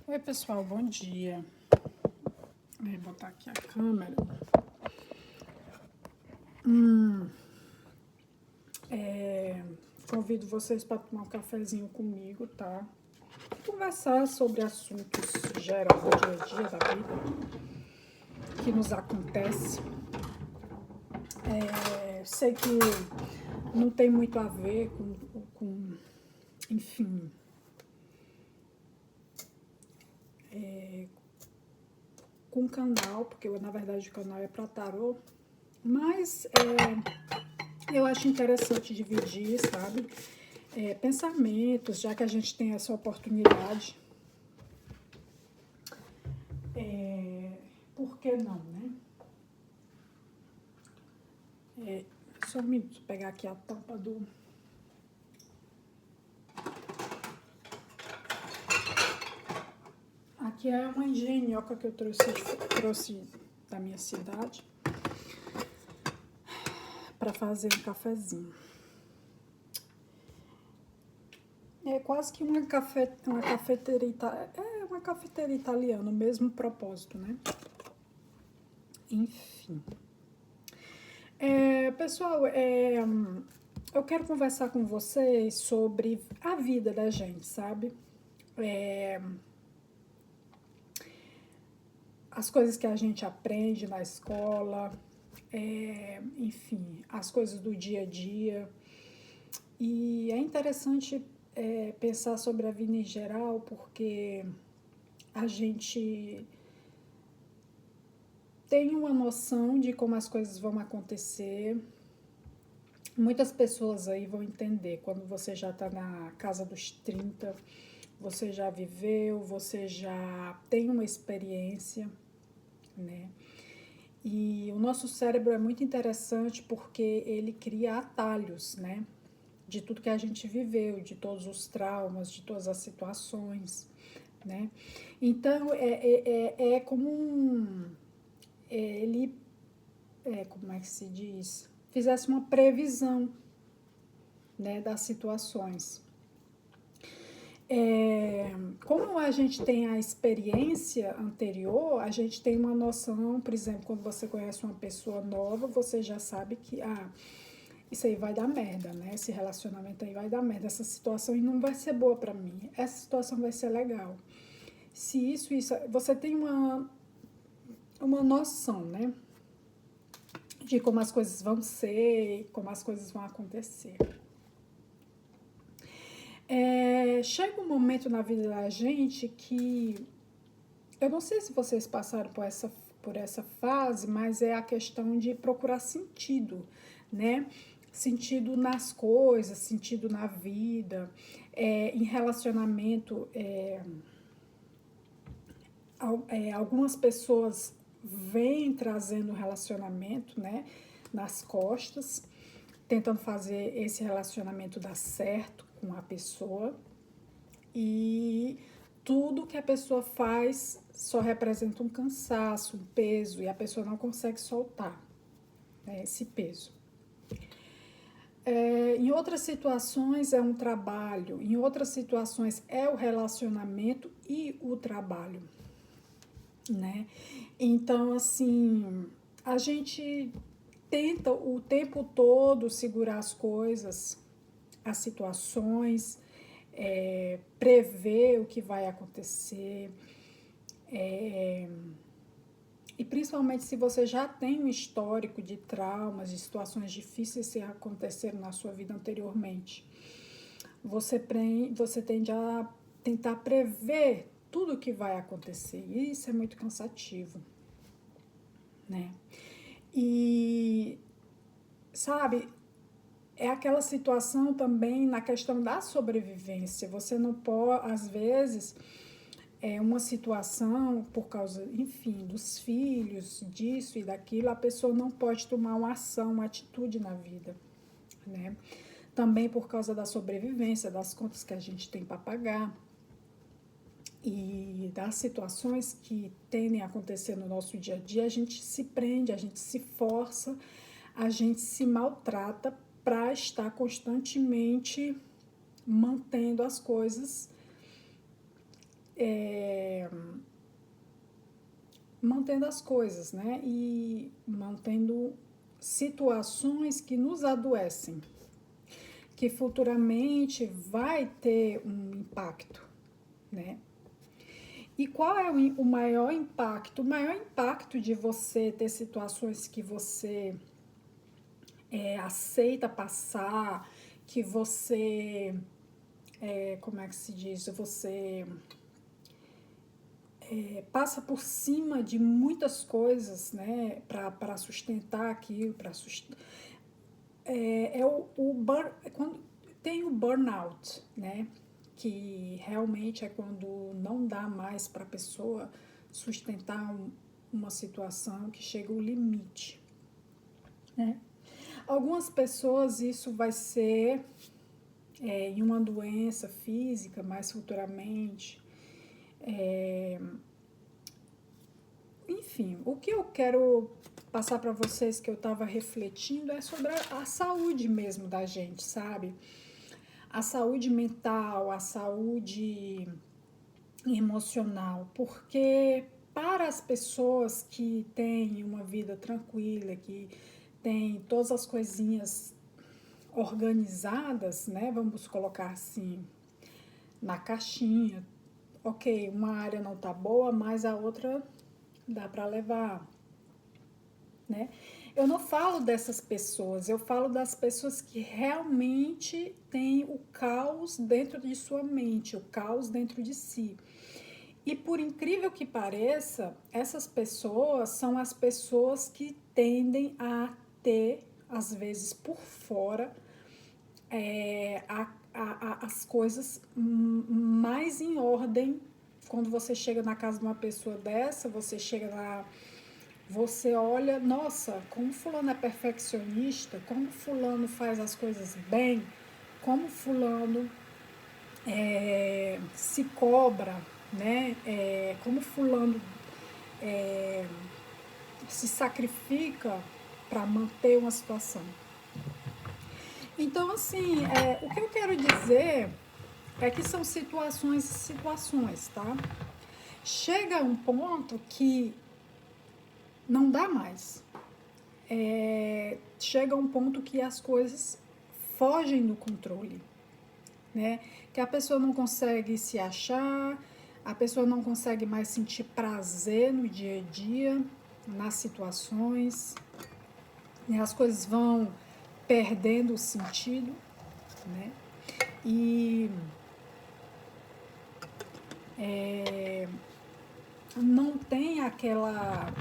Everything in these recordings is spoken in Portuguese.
Oi, pessoal, bom dia. Vou botar aqui a câmera. Convido vocês para tomar um cafezinho comigo, tá? Conversar sobre assuntos gerais do dia a dia da vida que nos acontece. Sei que não tem muito a ver enfim, com o canal, porque na verdade o canal é para tarô, mas eu acho interessante dividir, sabe? Pensamentos, já que a gente tem essa oportunidade. Por que não, né? Só um minuto, pegar aqui a tampa do. Aqui é uma engenhoca que eu trouxe da minha cidade para fazer um cafezinho. É quase que uma cafeteria italiana, o mesmo propósito, né? Enfim. Pessoal, eu quero conversar com vocês sobre a vida da gente, sabe? As coisas que a gente aprende na escola, enfim, as coisas do dia a dia. E é interessante pensar sobre a vida em geral, porque a gente tem uma noção de como as coisas vão acontecer. Muitas pessoas aí vão entender quando você já está na casa dos 30, você já viveu, você já tem uma experiência, né? E o nosso cérebro é muito interessante porque ele cria atalhos, né? De tudo que a gente viveu, de todos os traumas, de todas as situações, né? Então, é como ele, como é que se diz? Fizesse uma previsão, né, das situações. Como a gente tem a experiência anterior, a gente tem uma noção, por exemplo, quando você conhece uma pessoa nova, você já sabe que isso aí vai dar merda, né? Esse relacionamento aí vai dar merda, essa situação não vai ser boa pra mim, essa situação vai ser legal. Se isso, você tem uma noção, né? De como as coisas vão ser, como as coisas vão acontecer. Chega um momento na vida da gente que eu não sei se vocês passaram por essa fase, mas é a questão de procurar sentido, né? Sentido nas coisas, sentido na vida, em relacionamento. Algumas pessoas vêm trazendo relacionamento, né, nas costas, tentando fazer esse relacionamento dar certo com a pessoa, e tudo que a pessoa faz só representa um cansaço, um peso, e a pessoa não consegue soltar, né, esse peso. Em outras situações é um trabalho, em outras situações é o relacionamento e o trabalho, né? Então, assim, a gente tenta o tempo todo segurar as coisas, as situações, prever o que vai acontecer. E principalmente se você já tem um histórico de traumas, de situações difíceis que aconteceram na sua vida anteriormente. Você tende a tentar prever tudo o que vai acontecer. E isso é muito cansativo, né? E, sabe, é aquela situação também na questão da sobrevivência. Você não pode, às vezes, uma situação por causa, enfim, dos filhos, disso e daquilo, a pessoa não pode tomar uma ação, uma atitude na vida, né? Também por causa da sobrevivência, das contas que a gente tem para pagar e das situações que tendem a acontecer no nosso dia a dia, a gente se prende, a gente se força, a gente se maltrata para estar constantemente mantendo as coisas mantendo as coisas, né? E mantendo situações que nos adoecem, que futuramente vai ter um impacto, né? E qual é o maior impacto? O maior impacto de você ter situações que você aceita passar, que você, como é que se diz? Você passa por cima de muitas coisas, né, para sustentar aquilo, para sustentar. Quando tem o burnout, né, que realmente é quando não dá mais para a pessoa sustentar uma situação que chega ao limite, né? Algumas pessoas isso vai ser em uma doença física, mais futuramente. Enfim, o que eu quero passar para vocês que eu estava refletindo é sobre a saúde mesmo da gente, sabe? A saúde mental, a saúde emocional, porque para as pessoas que têm uma vida tranquila, que têm todas as coisinhas organizadas, né? Vamos colocar assim, na caixinha. Ok, uma área não tá boa, mas a outra dá para levar, né? Eu não falo dessas pessoas, eu falo das pessoas que realmente têm o caos dentro de sua mente, o caos dentro de si. E por incrível que pareça, essas pessoas são as pessoas que tendem a ter, às vezes por fora, as coisas mais em ordem. Quando você chega na casa de uma pessoa dessa, você chega lá, você olha, nossa, como fulano é perfeccionista, como fulano faz as coisas bem, como fulano se cobra, né? Como fulano se sacrifica para manter uma situação. Então, assim, o que eu quero dizer é que são situações e situações, tá? Chega um ponto que não dá mais. Chega um ponto que as coisas fogem do controle, né? Que a pessoa não consegue se achar, a pessoa não consegue mais sentir prazer no dia a dia, nas situações, e as coisas vão perdendo o sentido, né? E não tem aquela,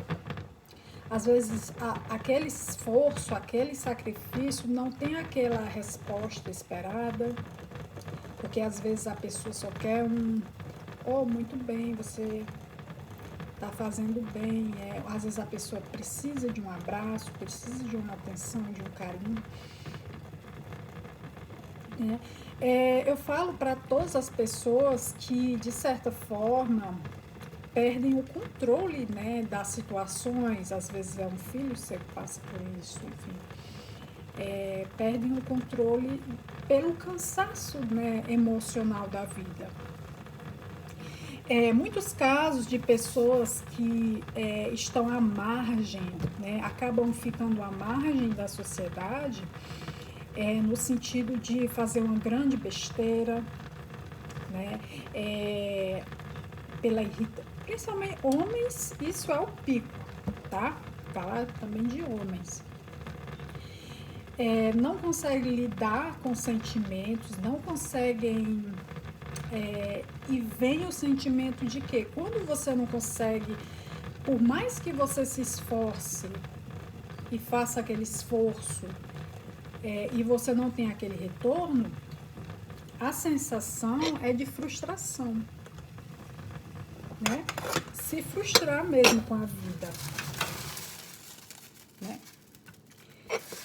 às vezes aquele esforço, aquele sacrifício não tem aquela resposta esperada, porque às vezes a pessoa só quer muito bem, você está fazendo bem, às vezes a pessoa precisa de um abraço, precisa de uma atenção, de um carinho, né? Eu falo para todas as pessoas que, de certa forma, perdem o controle, né, das situações, às vezes é um filho seu que passa por isso, enfim, perdem o controle pelo cansaço, né, emocional da vida. Muitos casos de pessoas que estão à margem, né, acabam ficando à margem da sociedade, no sentido de fazer uma grande besteira, né, principalmente homens, isso é o pico, tá? Falar também de homens. Não conseguem lidar com sentimentos, não conseguem. E vem o sentimento de que quando você não consegue, por mais que você se esforce e faça aquele esforço e você não tem aquele retorno, a sensação é de frustração, né? Se frustrar mesmo com a vida, né?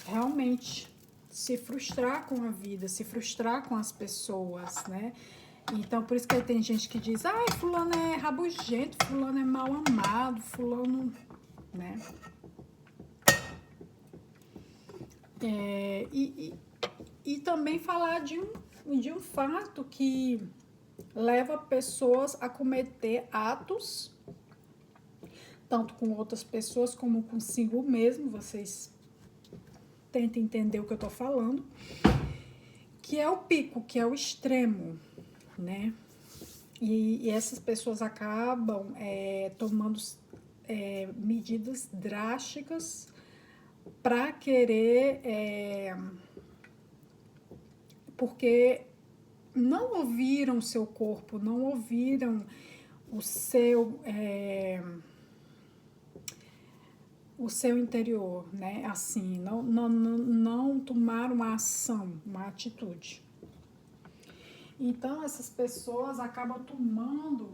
Realmente se frustrar com a vida, se frustrar com as pessoas, né? Então, por isso que tem gente que diz, fulano é rabugento, fulano é mal amado, fulano, né? E também falar de um fato que leva pessoas a cometer atos tanto com outras pessoas como consigo mesmo. Vocês tentem entender o que eu tô falando. Que é o pico, que é o extremo, né? E essas pessoas acabam tomando medidas drásticas para querer, porque não ouviram o seu corpo, não ouviram o seu interior, né? Assim, não tomaram uma ação, uma atitude. Então, essas pessoas acabam tomando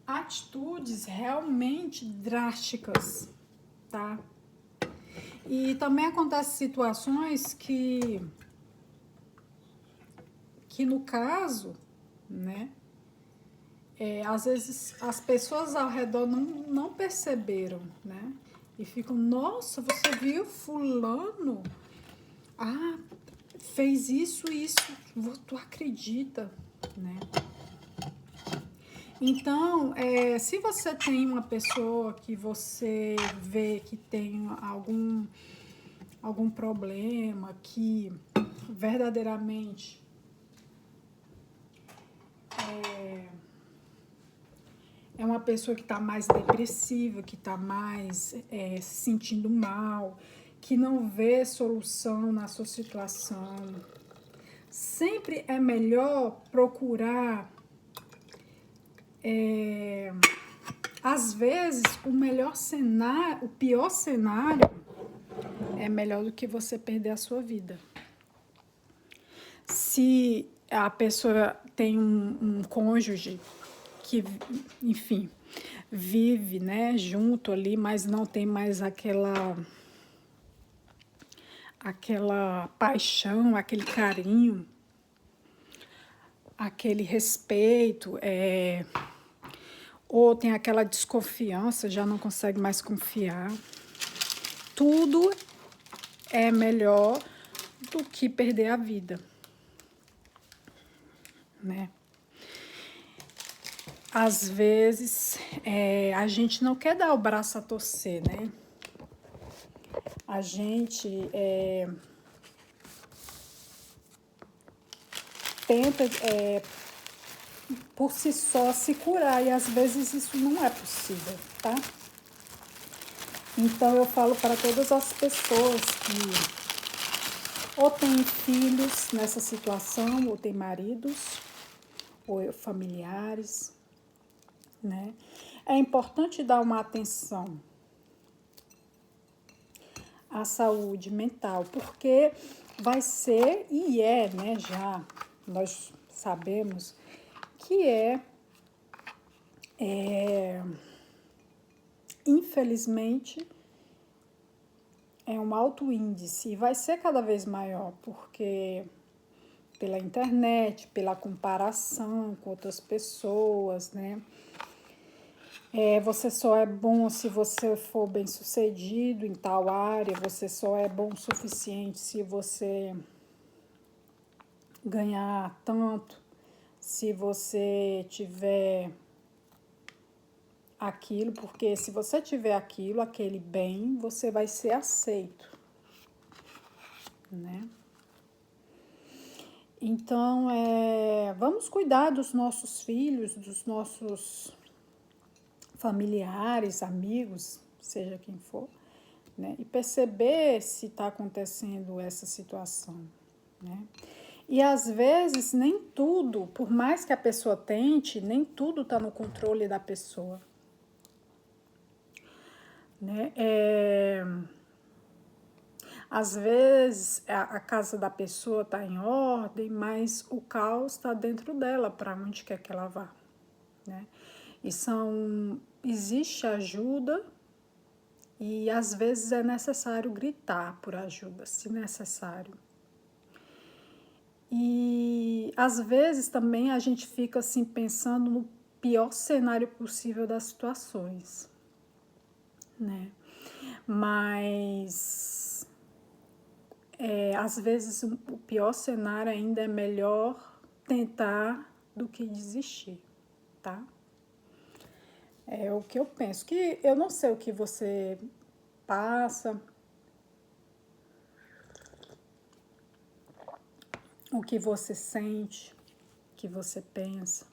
atitudes realmente drásticas, tá? E também acontecem situações que no caso, né, às vezes as pessoas ao redor não perceberam, né? E ficam, nossa, você viu fulano? Ah, fez isso, tu acredita, né? Então, se você tem uma pessoa que você vê que tem algum problema, que verdadeiramente é uma pessoa que está mais depressiva, que está mais se sentindo mal, que não vê solução na sua situação, sempre é melhor procurar, às vezes, o pior cenário é melhor do que você perder a sua vida. Se a pessoa tem um cônjuge que, enfim, vive, né, junto ali, mas não tem mais aquela paixão, aquele carinho, aquele respeito, ou tem aquela desconfiança, já não consegue mais confiar. Tudo é melhor do que perder a vida, né? Às vezes, a gente não quer dar o braço a torcer, né? A gente tenta, por si só, se curar, e às vezes isso não é possível, tá? Então, eu falo para todas as pessoas que ou têm filhos nessa situação, ou têm maridos, ou familiares, né? É importante dar uma atenção à saúde mental, porque vai ser, e né, já nós sabemos que infelizmente, é um alto índice e vai ser cada vez maior, porque pela internet, pela comparação com outras pessoas, né? Você só é bom se você for bem sucedido em tal área, você só é bom o suficiente se você ganhar tanto, se você tiver aquilo, porque se você tiver aquilo, aquele bem, você vai ser aceito, né? Então, vamos cuidar dos nossos filhos, dos nossos familiares, amigos, seja quem for, né? E perceber se está acontecendo essa situação, né? E às vezes nem tudo, por mais que a pessoa tente, nem tudo está no controle da pessoa, né? Às vezes a casa da pessoa está em ordem, mas o caos está dentro dela, para onde quer que ela vá, né? E existe ajuda e às vezes é necessário gritar por ajuda, se necessário. E às vezes também a gente fica assim pensando no pior cenário possível das situações, né? Mas às vezes o pior cenário ainda é melhor tentar do que desistir, tá? É o que eu penso, que eu não sei o que você passa, o que você sente, o que você pensa.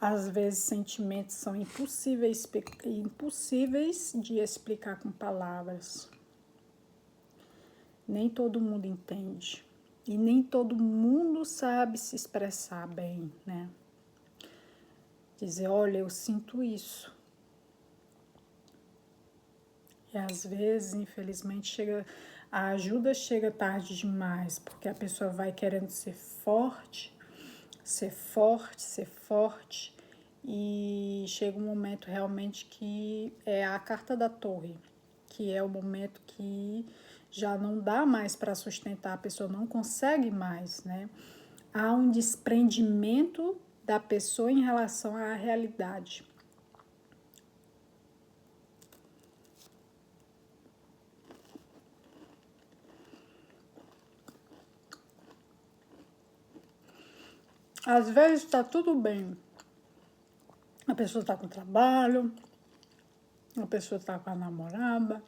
Às vezes sentimentos são impossíveis de explicar com palavras. Nem todo mundo entende. E nem todo mundo sabe se expressar bem, né? Dizer, olha, eu sinto isso. E às vezes, infelizmente, a ajuda chega tarde demais, porque a pessoa vai querendo ser forte, ser forte, ser forte, e chega um momento realmente que é a carta da torre, que é o momento que já não dá mais para sustentar, a pessoa não consegue mais, né? Há um desprendimento da pessoa em relação à realidade. Às vezes está tudo bem. A pessoa está com trabalho, a pessoa está com a namorada,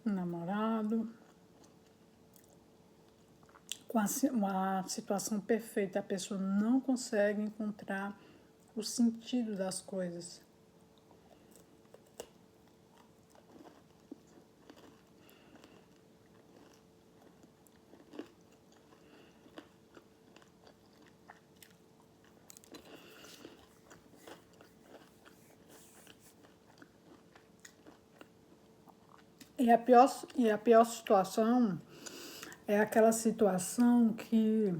o namorado, com uma situação perfeita, a pessoa não consegue encontrar o sentido das coisas. E a pior situação é aquela situação que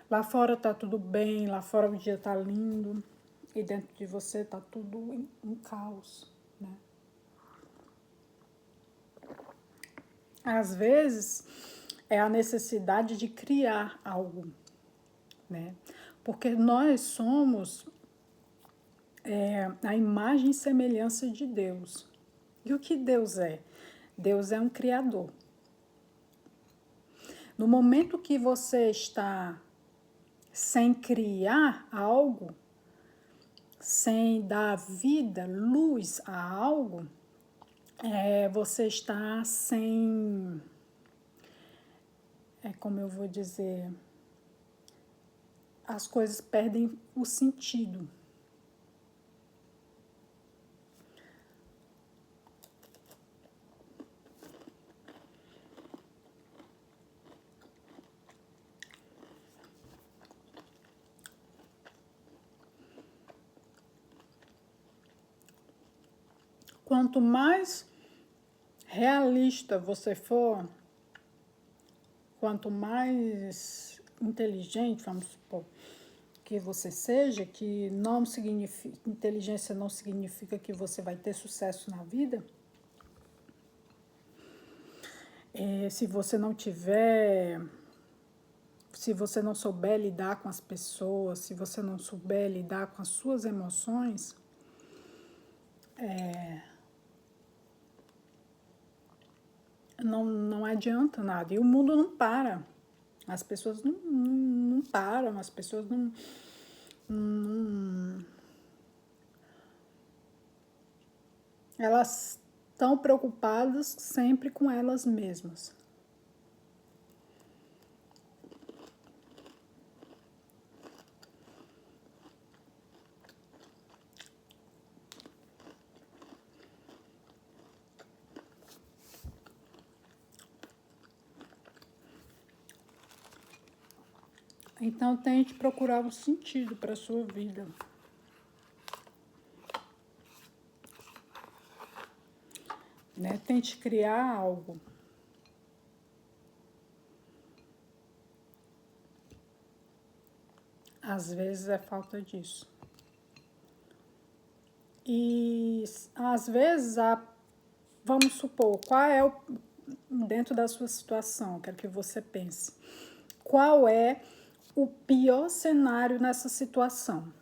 lá fora tá tudo bem, lá fora o dia tá lindo e dentro de você tá tudo em caos, né? Às vezes é a necessidade de criar algo, né? Porque nós somos a imagem e semelhança de Deus. E o que Deus é? Deus é um criador. No momento que você está sem criar algo, sem dar vida, luz a algo, você está sem, como eu vou dizer, as coisas perdem o sentido. Quanto mais realista você for, quanto mais inteligente, vamos supor, que você seja, que não significa, inteligência não significa que você vai ter sucesso na vida. Se você não tiver, se você não souber lidar com as pessoas, se você não souber lidar com as suas emoções, não adianta nada. E o mundo não para. As pessoas não param, as pessoas não. Elas estão preocupadas sempre com elas mesmas. Então tente procurar um sentido para a sua vida. Né? Tente criar algo. Às vezes é falta disso. E às vezes, vamos supor, qual é dentro da sua situação, quero que você pense, qual é o pior cenário nessa situação?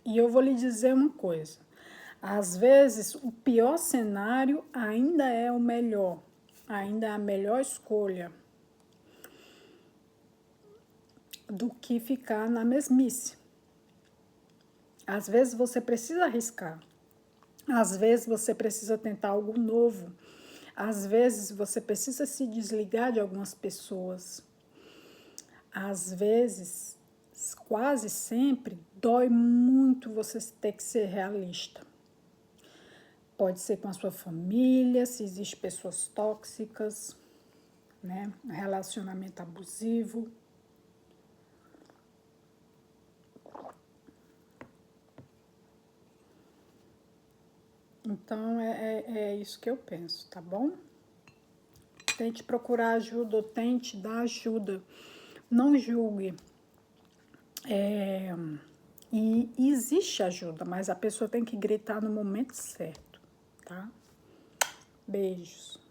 E eu vou lhe dizer uma coisa, às vezes o pior cenário ainda é o melhor, ainda é a melhor escolha. do que ficar na mesmice. Às vezes você precisa arriscar. Às vezes você precisa tentar algo novo. Às vezes você precisa se desligar de algumas pessoas. Às vezes, quase sempre, dói muito você ter que ser realista. Pode ser com a sua família, se existem pessoas tóxicas, né? Relacionamento abusivo. Então, é isso que eu penso, tá bom? Tente procurar ajuda ou tente dar ajuda. Não julgue. E existe ajuda, mas a pessoa tem que gritar no momento certo, tá? Beijos.